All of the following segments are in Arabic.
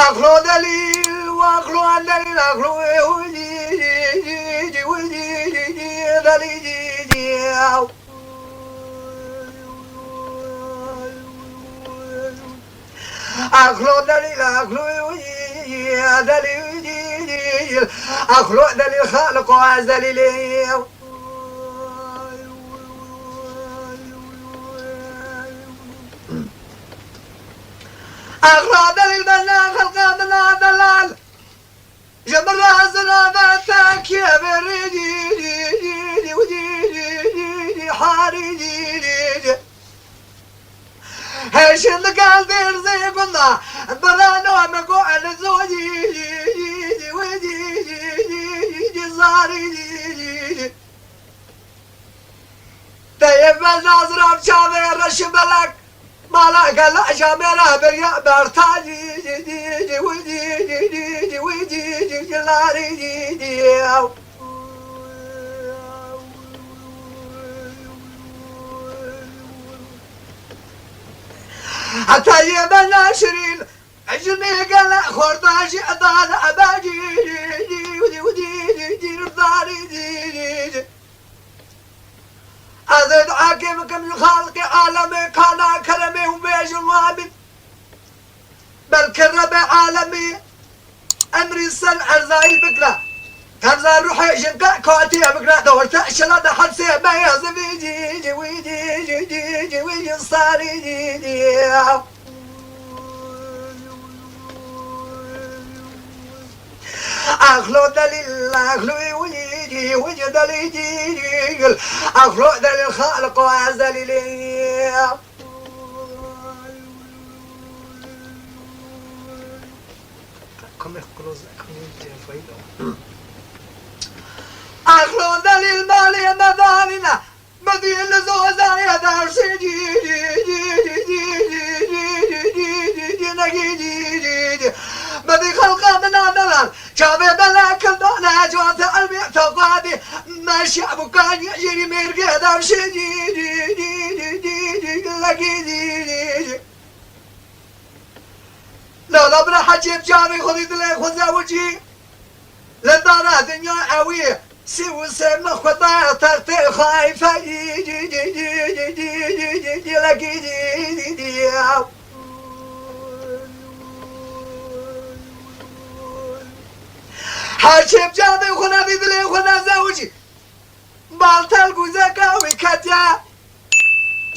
أخلو دليل وأخلو دليل أخلو أخلو دليل أخلو دليل خالق وعزليل أخلو دليل بنا خلق بنا دلال جمر عزنا باتاك يا بريدي ودي حاري هاشم قلبي زي قلنا برانو عمكو على زوجي ودي زاري طيب الناظر بشامي رشب لك مالك لا شامي بريا برتاجي ودي لاري طيب الناشرين عجني قال خرداش أضال أباجي ودي رضاري أزد حاكم كم خالق عالمي كان كلمي وبيج وابد بل كرب عالمي أمري سل أرزاي الفكرة كان زار روحي جنكا كواتي فكرة دورت شلا دحل سيبا يزبي ويجي صاري أخلو دليل أخلو ويجي دليل أخلو دليل خالق وعزليل أخلو دليل مالي مدارنا مدين زوزان يدار سيدي بدي خلقه من عدلان شابي بلا كل دونا جوات قلبي توقادي ماشي أبو كان يجري ميرقه دار لا بلا حجيب جامي خذي دلي خذ وجهي لدارة دنيا قوية سوى سمى خطايا تغطي خايفة حاجب جامي وخنا بدلي وخنا زوجي بالتل قوزاكا وكاتيا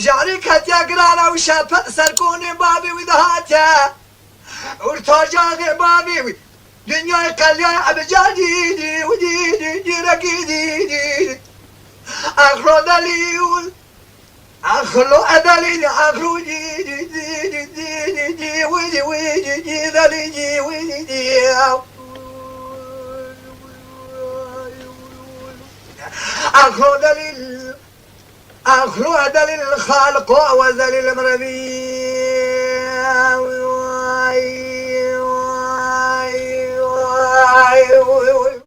جاري كاتيا قرانا وشاب سركوني بابي وذهاتيا ورتوجاغي بابي دنيا كلها أبجادي ودي ركيدي أخلو دليل أخلو أدليل أخلو دي ودي دليل ودي أخلو دليل أخلو دليل الخالق وذليل المربي